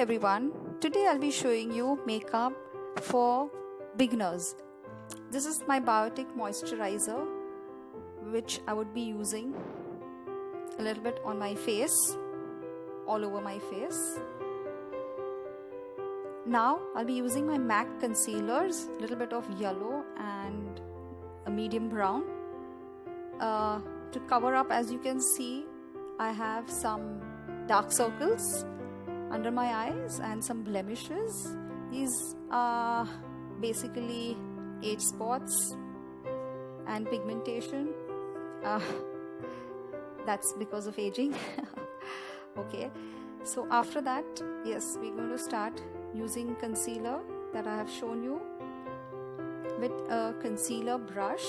everyone, today I'll be showing you makeup for beginners. This is my biotic moisturizer which I would be using a little bit on my face, all over my face. Now I'll be using my MAC concealers, a little bit of yellow and a medium brown to cover up. As you can see, I have some dark circles under my eyes and some blemishes. These are basically age spots and pigmentation. That's because of aging. Okay, so after that, yes, we're going to start using concealer that I have shown you with a concealer brush.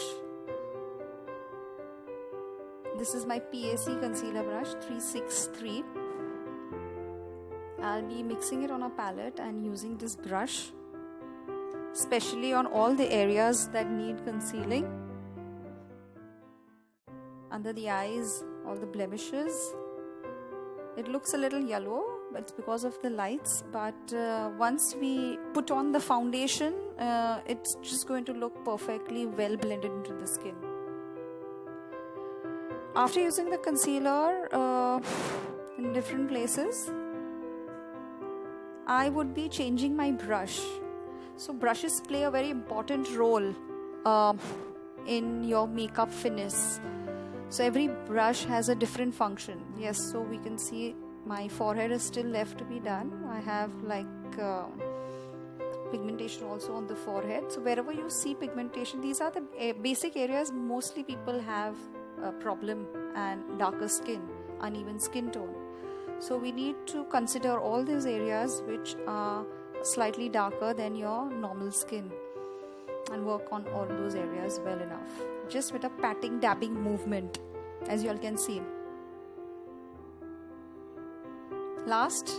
This is my PAC concealer brush 363. I'll be mixing it on a palette and using this brush, especially on all the areas that need concealing. Under the eyes, all the blemishes. It looks a little yellow, but it's because of the lights. But once we put on the foundation, it's just going to look perfectly well blended into the skin. After using the concealer in different places, I would be changing my brush. So brushes play a very important role in your makeup finish. So every brush has a different function. Yes, so we can see my forehead is still left to be done. I have like pigmentation also on the forehead. So wherever you see pigmentation, these are the basic areas mostly people have a problem, and darker skin, uneven skin tone. So we need to consider all these areas which are slightly darker than your normal skin and work on all those areas well enough, just with a patting, dabbing movement, as you all can see. Last,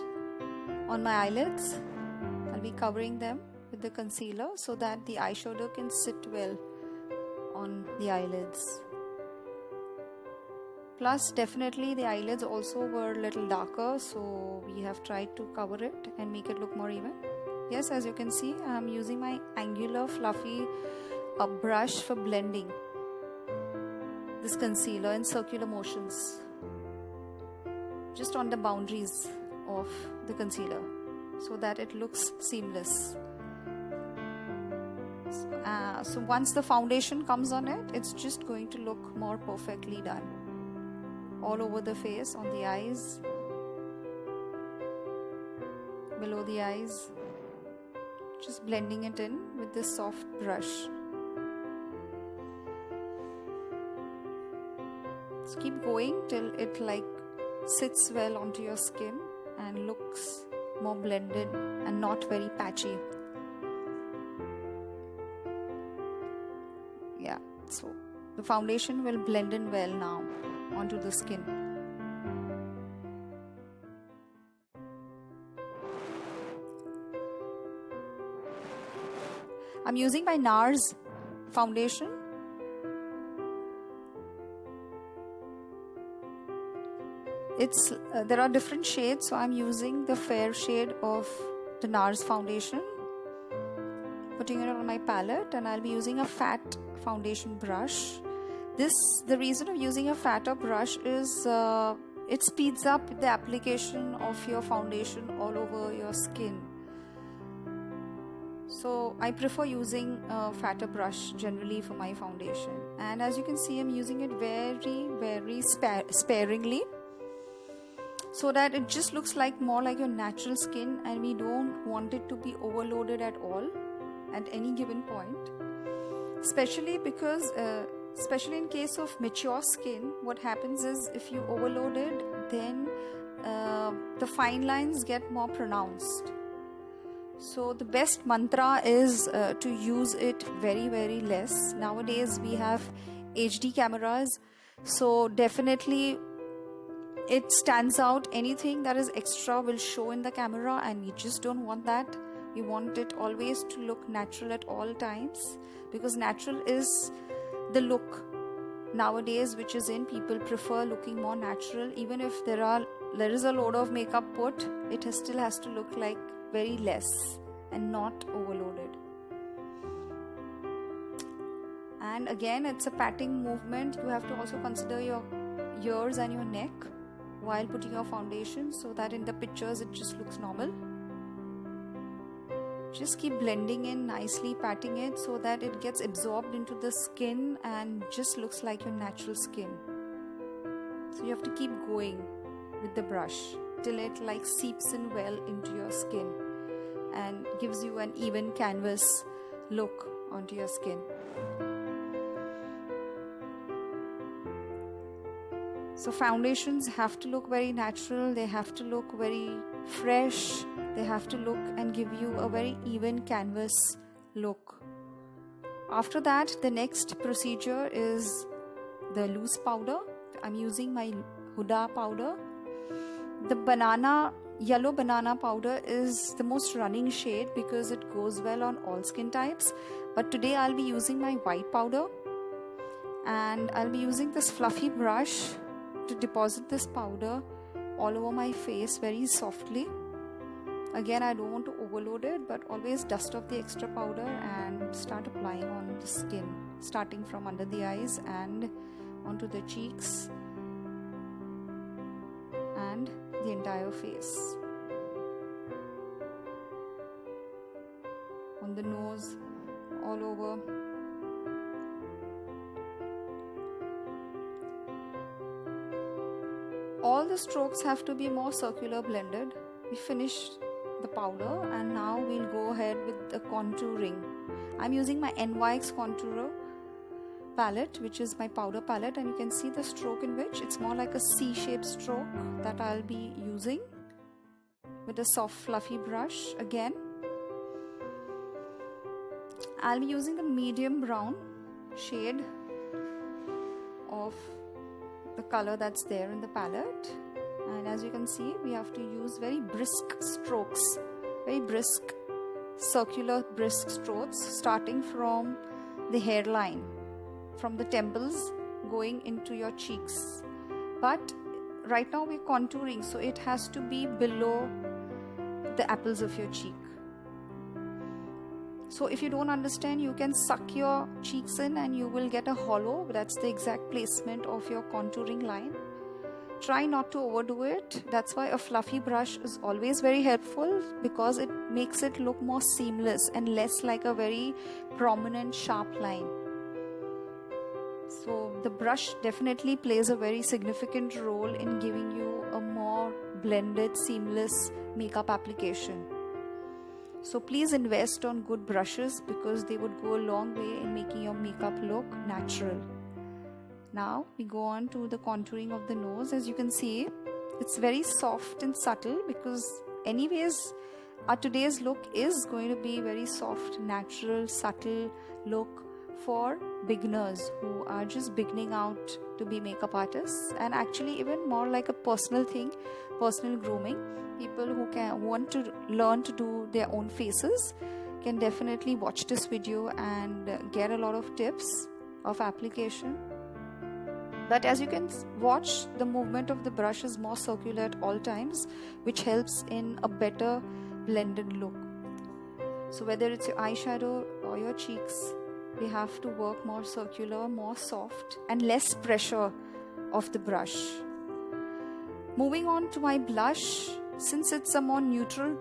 on my eyelids, I'll be covering them with the concealer so that the eyeshadow can sit well on the eyelids. Plus, definitely the eyelids also were a little darker, so we have tried to cover it and make it look more even. Yes, as you can see, I'm using my angular fluffy brush for blending this concealer in circular motions, just on the boundaries of the concealer, so that it looks seamless. So once the foundation comes on it, it's just going to look more perfectly done. All over the face, on the eyes, below the eyes, just blending it in with this soft brush. So keep going till it like sits well onto your skin and looks more blended and not very patchy. Yeah, so the foundation will blend in well now onto the skin. I'm using my Nars foundation. It's there are different shades, so I'm using the fair shade of the Nars foundation, putting it on my palette, and I'll be using a fat foundation brush. The reason of using a fatter brush is it speeds up the application of your foundation all over your skin. So I prefer using a fatter brush generally for my foundation. And as you can see, I'm using it very sparingly, so that it just looks like more like your natural skin, and we don't want it to be overloaded at all at any given point. Especially because especially in case of mature skin, what happens is if you overload it, then the fine lines get more pronounced. So the best mantra is to use it very less. Nowadays we have HD cameras, so definitely it stands out. Anything that is extra will show in the camera, and we just don't want that. We want it always to look natural at all times, because natural is the look nowadays which is in. People prefer looking more natural, even if there are there is a load of makeup put, it still has to look like very less and not overloaded. And again, it's a patting movement. You have to also consider your ears and your neck while putting your foundation, so that in the pictures it just looks normal. Just keep blending in nicely, patting it so that it gets absorbed into the skin and just looks like your natural skin. So you have to keep going with the brush till it like seeps in well into your skin and gives you an even canvas look onto your skin. So foundations have to look very natural, they have to look very fresh, they have to look and give you a very even canvas look. After that, the next procedure is the loose powder. I'm using my Huda powder. The yellow banana powder is the most running shade because it goes well on all skin types. But today I'll be using my white powder, and I'll be using this fluffy brush to deposit this powder all over my face very softly. Again, I don't want to overload it, but always dust off the extra powder and start applying on the skin, starting from under the eyes and onto the cheeks and the entire face. On the nose, all over. All the strokes have to be more circular blended. We finished the powder and now we'll go ahead with the contouring. I'm using my NYX contourer palette, which is my powder palette, and you can see the stroke in which it's more like a C-shaped stroke that I'll be using with a soft fluffy brush. Again, I'll be using the medium brown shade of the color that's there in the palette, and as you can see, we have to use very brisk strokes, very brisk circular brisk strokes, starting from the hairline, from the temples going into your cheeks. But right now we're contouring, so it has to be below the apples of your cheek. So if you don't understand, you can suck your cheeks in and you will get a hollow. That's the exact placement of your contouring line. Try not to overdo it. That's why a fluffy brush is always very helpful, because it makes it look more seamless and less like a very prominent sharp line. So the brush definitely plays a very significant role in giving you a more blended, seamless makeup application. So please invest on good brushes, because they would go a long way in making your makeup look natural. Now we go on to the contouring of the nose. As you can see, it's very soft and subtle, because anyways our today's look is going to be very soft, natural, subtle look for beginners who are just beginning out to be makeup artists, and actually even more like a personal thing, personal grooming. People who want to learn to do their own faces can definitely watch this video and get a lot of tips of application. But as you can watch, the movement of the brush is more circular at all times, which helps in a better blended look. So whether it's your eyeshadow or your cheeks, we have to work more circular, more soft, and less pressure of the brush. Moving on to my blush, since it's a more neutral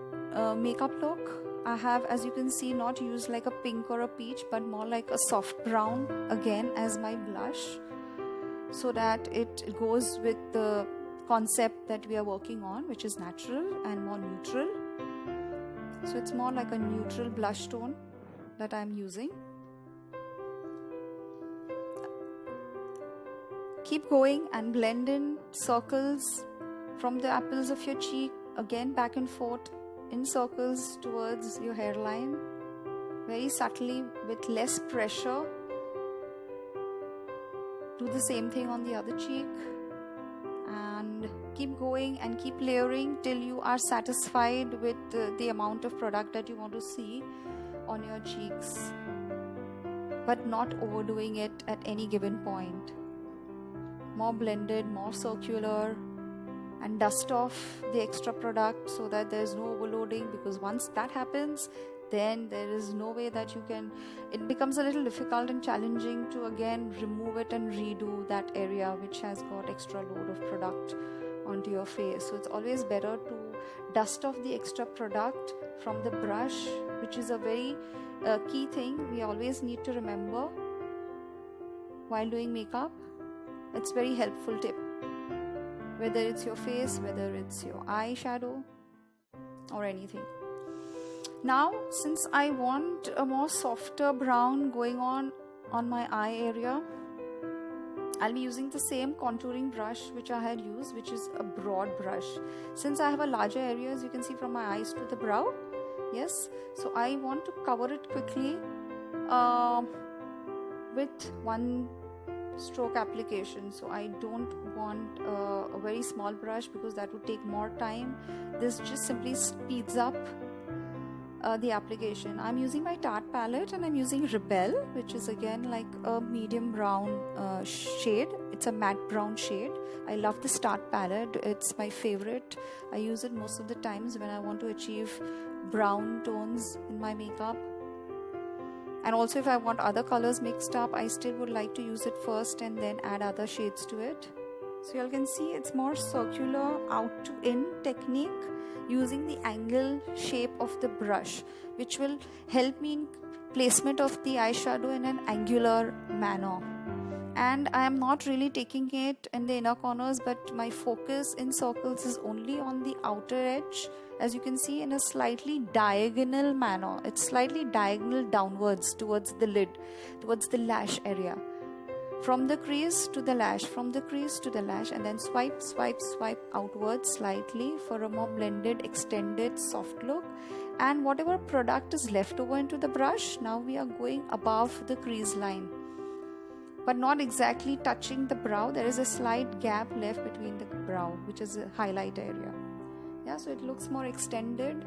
makeup look, I have, as you can see, not used like a pink or a peach, but more like a soft brown again as my blush, so that it goes with the concept that we are working on, which is natural and more neutral. So it's more like a neutral blush tone that I'm using. Keep going and blend in circles from the apples of your cheek, again back and forth in circles towards your hairline, very subtly with less pressure. Do the same thing on the other cheek, and keep going and keep layering till you are satisfied with the amount of product that you want to see on your cheeks, but not overdoing it at any given point. More blended, more circular, and dust off the extra product so that there's no overloading, because once that happens, then there is no way that you can, it becomes a little difficult and challenging to again remove it and redo that area which has got extra load of product onto your face. So it's always better to dust off the extra product from the brush, which is a very key thing we always need to remember while doing makeup. It's very helpful tip, whether it's your face, whether it's your eyeshadow or anything. Now, since I want a more softer brown going on my eye area, I'll be using the same contouring brush which I had used, which is a broad brush. Since I have a larger area, as you can see, from my eyes to the brow, yes, so I want to cover it quickly with one stroke application. So I don't want a very small brush because that would take more time. This just simply speeds up the application. I'm using my Tart palette and I'm using Rebel, which is again like a medium brown shade. It's a matte brown shade. I love this Tart palette. It's my favorite. I use it most of the times when I want to achieve brown tones in my makeup. And also if I want other colors mixed up, I still would like to use it first and then add other shades to it. So you can see it's more circular out to in technique, using the angle shape of the brush, which will help me in placement of the eyeshadow in an angular manner. And I am not really taking it in the inner corners, but my focus in circles is only on the outer edge, as you can see, in a slightly diagonal manner. It's slightly diagonal downwards towards the lid, towards the lash area. From the crease to the lash, from the crease to the lash, and then swipe, swipe, swipe outwards slightly for a more blended, extended, soft look. And whatever product is left over into the brush, now we are going above the crease line, but not exactly touching the brow. There is a slight gap left between the brow, which is a highlight area. Yeah, so it looks more extended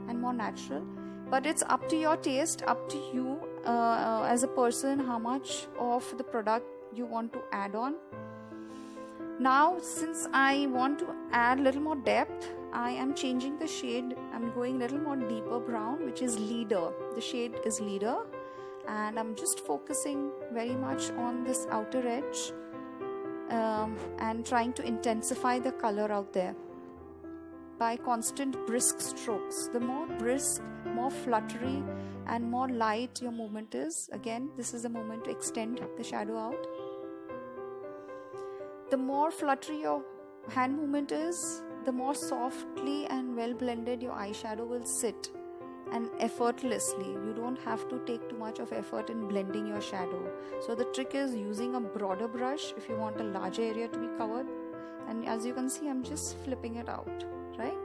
and more natural. But it's up to your taste, up to you as a person, how much of the product you want to add on. Now, since I want to add a little more depth, I am changing the shade. I'm going a little more deeper brown, which is Leader. The shade is Leader. And I'm just focusing very much on this outer edge and trying to intensify the color out there by constant brisk strokes. The more brisk, more fluttery and more light your movement is, again, this is a moment to extend the shadow out. The more fluttery your hand movement is, the more softly and well blended your eyeshadow will sit, and effortlessly. You don't have to take too much of effort in blending your shadow. So the trick is using a broader brush if you want a larger area to be covered. And as you can see, I'm just flipping it out, right?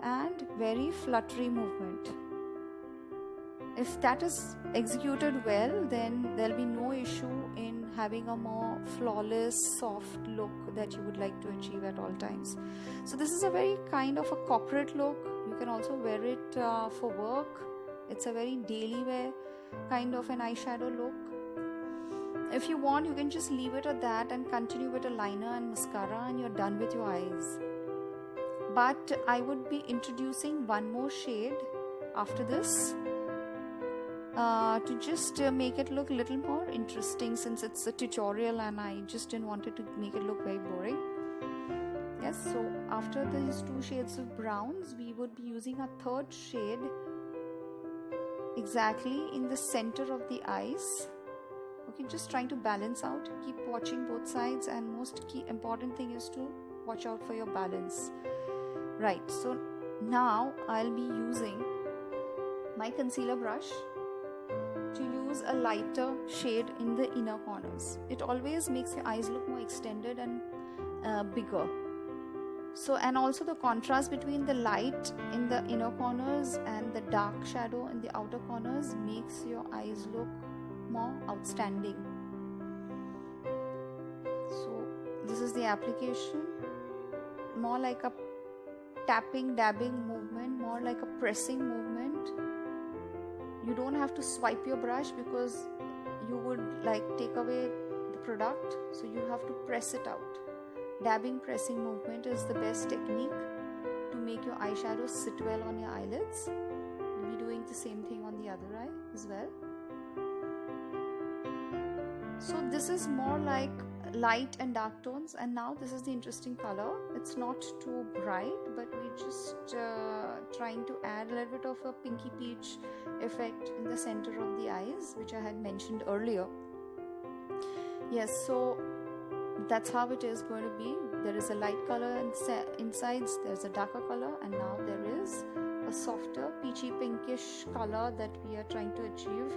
And very fluttery movement. If that is executed well, then there'll be no issue in having a more flawless, soft look that you would like to achieve at all times. So this is a very kind of a corporate look. You can also wear it for work. It's a very daily wear kind of an eyeshadow look. If you want, you can just leave it at that and continue with a liner and mascara and you're done with your eyes. But I would be introducing one more shade after this to just make it look a little more interesting, since it's a tutorial and I just didn't want it to make it look very boring. Yes, so after these two shades of browns, we would be using a third shade exactly in the center of the eyes. Okay, just trying to balance out. Keep watching both sides, and most key important thing is to watch out for your balance. Right, so now I'll be using my concealer brush to use a lighter shade in the inner corners. It always makes your eyes look more extended and bigger. So, and also the contrast between the light in the inner corners and the dark shadow in the outer corners makes your eyes look more outstanding. So this is the application, more like a tapping, dabbing movement, more like a pressing movement. You don't have to swipe your brush because you would like take away the product, so you have to press it out. dabbing pressing movement is the best technique to make your eyeshadows sit well on your eyelids. We'll be doing the same thing on the other eye as well. So this is more like light and dark tones, and now this is the interesting color. It's not too bright, but we're just trying to add a little bit of a pinky peach effect in the center of the eyes, which I had mentioned earlier. Yes, so that's how it is going to be. There is a light color insides, there's a darker color, and now there is a softer peachy pinkish color that we are trying to achieve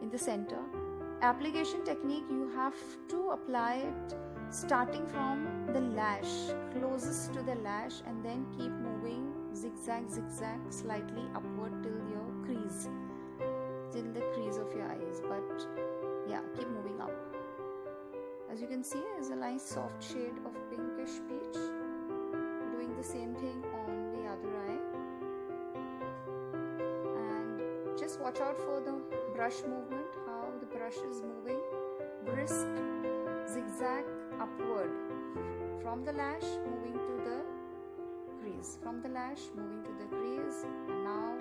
in the center. Application technique, you have to apply it starting from the lash, closest to the lash, and then keep moving zigzag slightly upward till your crease, till the crease of your eyes. But yeah, keep moving up. As you can see, is a nice soft shade of pinkish peach. Doing the same thing on the other eye, and just watch out for the brush movement, how the brush is moving, brisk zigzag upward from the lash moving to the crease, from the lash moving to the crease, and now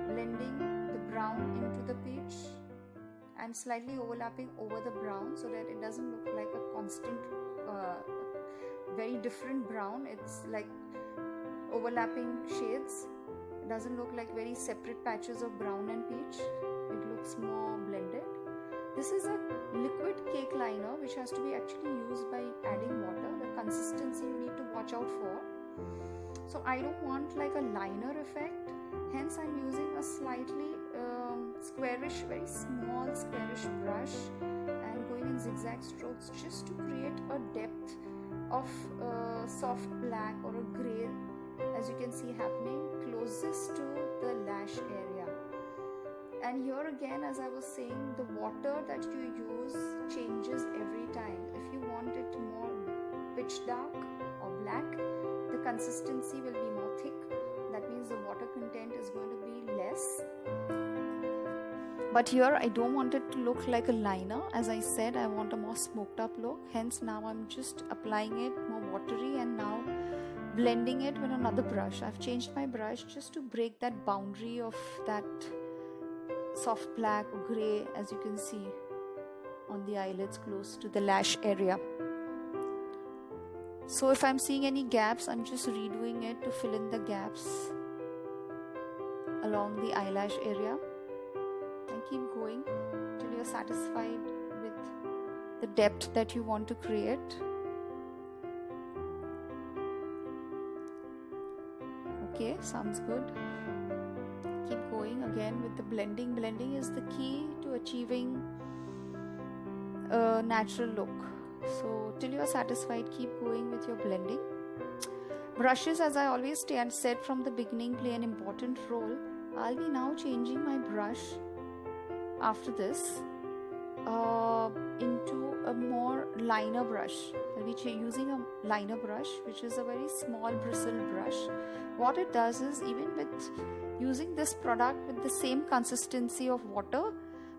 blending the brown into the peach and slightly overlapping over the brown so that it doesn't look like a constant very different brown. It's like overlapping shades. It doesn't look like very separate patches of brown and peach. It looks more blended. This is a liquid cake liner which has to be actually used by adding water. The consistency you need to watch out for. So I don't want like a liner effect, hence I'm using a slightly squarish, very small squarish brush and going in zigzag strokes just to create a depth of soft black or a grey, as you can see happening closest to the lash area. And here again, as I was saying, the water that you use changes every time. If you want it more pitch dark or black, the consistency will be more thick. That means the water content is going to be less. But here I don't want it to look like a liner. As I said, I want a more smoked up look. Hence now I'm just applying it more watery and now blending it with another brush. I've changed my brush just to break that boundary of that soft black or grey, as you can see on the eyelids close to the lash area. So if I'm seeing any gaps, I'm just redoing it to fill in the gaps along the eyelash area, and keep going till you're satisfied with the depth that you want to create. Okay, sounds good. Keep going again with the blending. Blending is the key to achieving a natural look. So till you are satisfied, keep going with your blending. Brushes, as I always said from the beginning, play an important role. I'll be now changing my brush after this into a more liner brush. I'll be using a liner brush, which is a very small bristle brush. What it does is, even with using this product with the same consistency of water,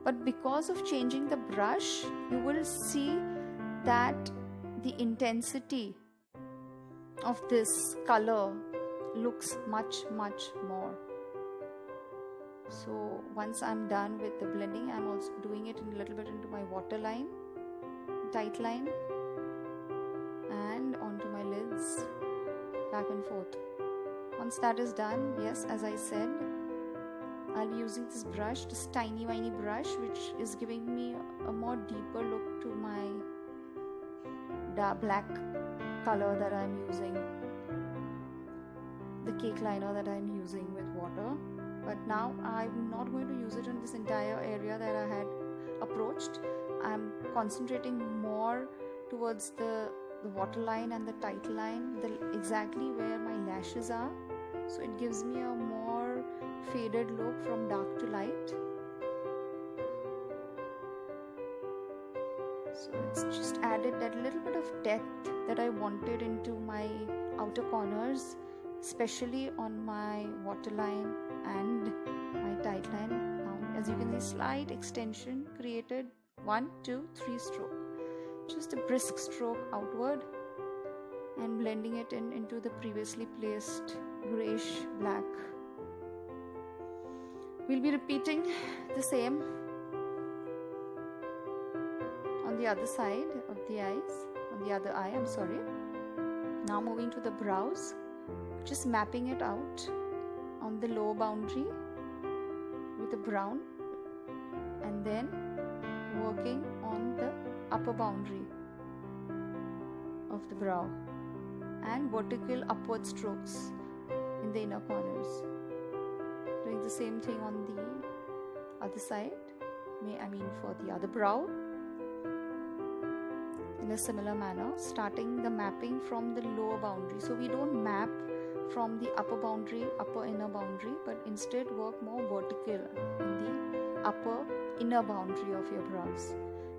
but because of changing the brush, you will see that the intensity of this color looks much more. So once I'm done with the blending, I'm also doing it a little bit into my waterline, tight line, and onto my lids, back and forth. Once that is done, yes, as I said, I'll be using this brush, this tiny brush, which is giving me a more deeper look to my black color that I'm using, the cake liner that I'm using with water. But now I'm not going to use it in this entire area that I had approached. I'm concentrating more towards the waterline and the tight line, exactly where my lashes are. So it gives me a more faded look from dark to light. So it's just added that little bit of depth that I wanted into my outer corners, especially on my waterline and my tight line. Now, as you can see, slight extension created, 1, 2, 3 stroke. Just a brisk stroke outward, and blending it into the previously placed grayish black. We'll be repeating the same on the other side of the eyes, on the other eye, I'm sorry. Now moving to the brows, just mapping it out on the lower boundary with a brown, and then working on the upper boundary of the brow and vertical upward strokes in the inner corners. Doing the same thing on the other side, for the other brow, in a similar manner, starting the mapping from the lower boundary. So we don't map from the upper boundary, upper inner boundary, but instead work more vertical in the upper inner boundary of your brows.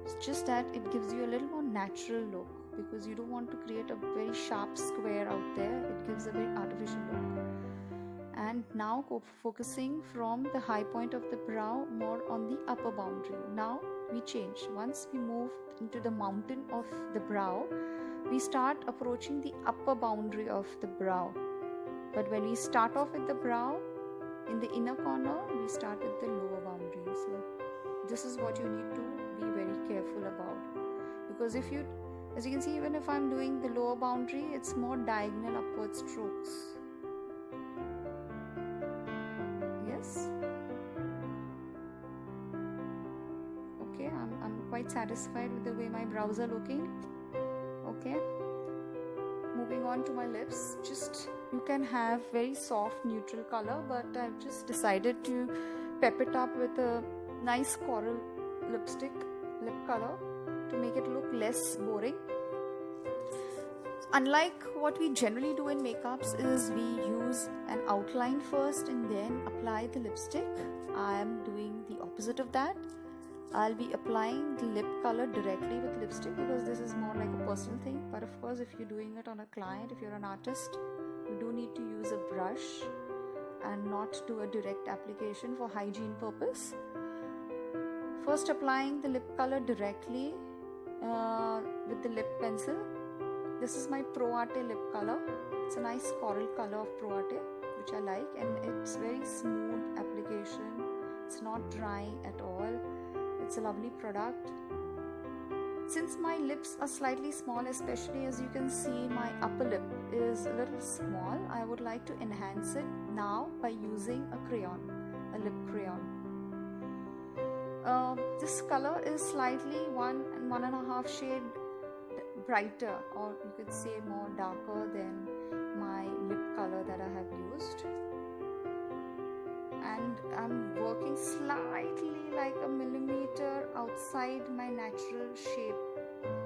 It's just that it gives you a little more natural look, because you don't want to create a very sharp square out there. It gives a very artificial look. And now focusing from the high point of the brow more on the upper boundary. Now we change. Once we move into the mountain of the brow, we start approaching the upper boundary of the brow. But when we start off with the brow, in the inner corner, we start with the lower boundary. So this is what you need to be very careful about. Because as you can see, even if I'm doing the lower boundary, it's more diagonal upward strokes. Yes. Okay, I'm quite satisfied with the way my brows are looking. Okay. Moving on to my lips. You can have very soft neutral color, but I've just decided to pep it up with a nice coral lip color to make it look less boring. Unlike what we generally do in makeups is we use an outline first and then apply the lipstick. I am doing the opposite of that. I'll be applying the lip color directly with lipstick, because this is more like a personal thing. But of course, if you're doing it on a client, if you're an artist, you do need to use a brush and not do a direct application for hygiene purpose. First, applying the lip color directly with the lip pencil. This is my Pro Arte lip color. It's a nice coral color of Pro Arte, which I like, and it's very smooth application. It's not dry at all. It's a lovely product. Since my lips are slightly small, especially as you can see, my upper lip is a little small, I would like to enhance it now by using a crayon, a lip crayon. This color is slightly 1.5 shade brighter, or you could say more darker than my lip color that I have used. And I'm working slightly like a millimeter outside my natural shape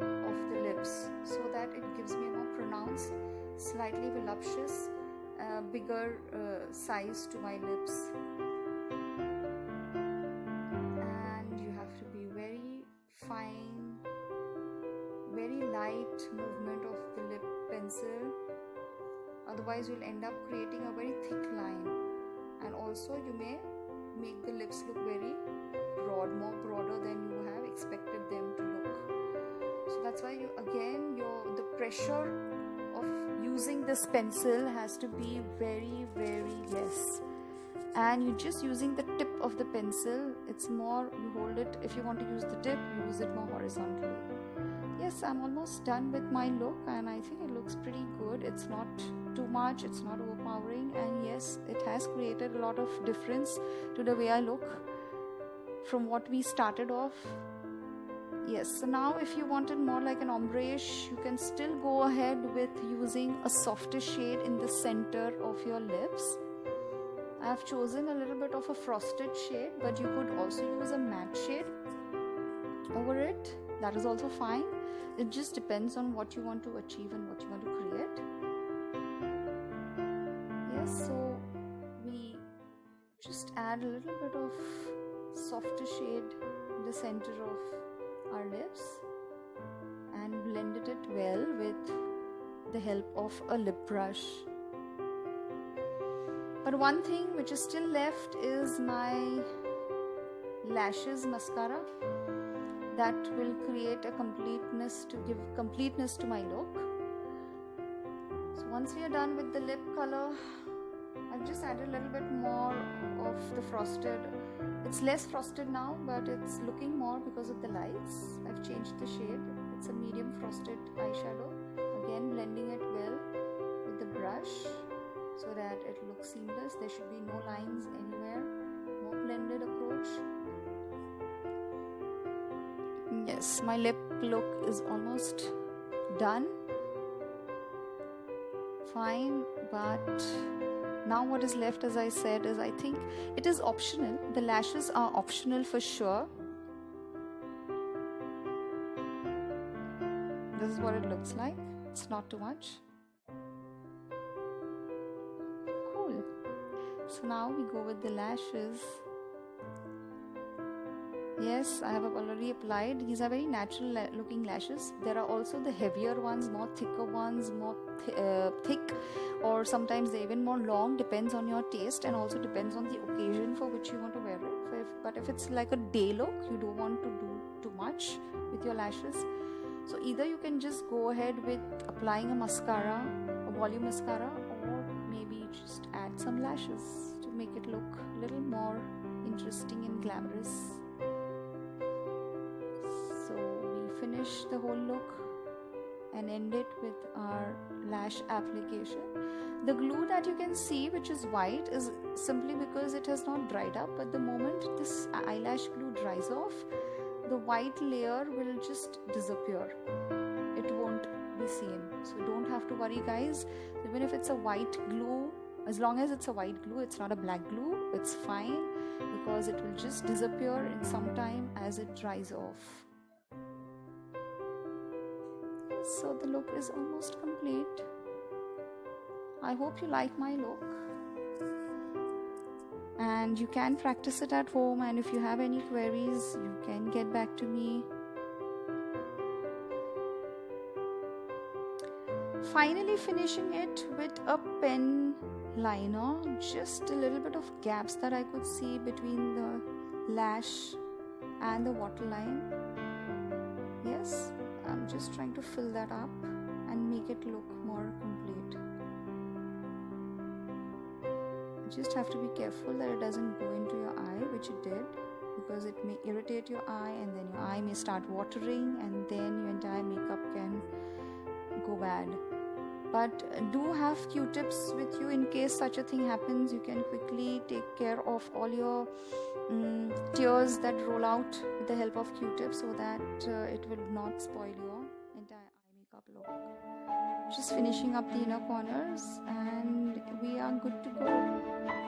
of the lips, so that it gives me a more pronounced, slightly voluptuous, bigger size to my lips. And you have to be very fine, very light movement of the lip pencil, otherwise you'll end up creating a very thick line. And also you may make the lips look very broad, more broader than you have expected them to look. So that's why the pressure of using this pencil has to be very, very less. And you're just using the tip of the pencil. It's more, you hold it, if you want to use the tip, you use it more horizontally. Yes, I'm almost done with my look, and I think it looks pretty good. It's not too much, it's not overpowering, and yes, it has created a lot of difference to the way I look from what we started off. Yes, so now if you wanted more like an ombre-ish, you can still go ahead with using a softer shade in the center of your lips. I have chosen a little bit of a frosted shade, but you could also use a matte shade over it. That is also fine. It just depends on what you want to achieve and what you want to create. Yes, so we just add a little bit of softer shade in the center of our lips and blended it well with the help of a lip brush. But one thing which is still left is my lashes mascara. That will create a completeness, to give completeness to my look. Once we are done with the lip color, I've just added a little bit more of the frosted. It's less frosted now, but it's looking more because of the lights. I've changed the shade. It's a medium frosted eyeshadow. Again, blending it well with the brush so that it looks seamless. There should be no lines anywhere. More blended approach. Yes, my lip look is almost done. Fine, but now what is left, as I said, is I think it is optional. The lashes are optional for sure. This is what it looks like. It's not too much. Cool. So now we go with the lashes. Yes, I have already applied. These are very natural looking lashes. There are also the heavier ones, more thicker ones, more thick, or sometimes they're even more long. Depends on your taste and also depends on the occasion for which you want to wear it. But if it's like a day look, you don't want to do too much with your lashes. So either you can just go ahead with applying a mascara, a volume mascara, or maybe just add some lashes to make it look a little more interesting and glamorous. So we finish the whole look and end it with our lash application. The glue that you can see, which is white, is simply because it has not dried up. But the moment this eyelash glue dries off, the white layer will just disappear. It won't be seen. So don't have to worry, guys. Even if it's a white glue, as long as it's a white glue, it's not a black glue, it's fine, because it will just disappear in some time as it dries off. So the look is almost complete. I hope you like my look, and you can practice it at home, and if you have any queries, you can get back to me. Finally finishing it with a pen liner, just a little bit of gaps that I could see between the lash and the waterline. Yes, I'm just trying to fill that up and make it look more complete. You just have to be careful that it doesn't go into your eye, which it did, because it may irritate your eye and then your eye may start watering and then your entire makeup can go bad. But do have Q-tips with you in case such a thing happens. You can quickly take care of all your tears that roll out with the help of Q-tips, so that it will not spoil your entire eye makeup look. Just finishing up the inner corners and we are good to go.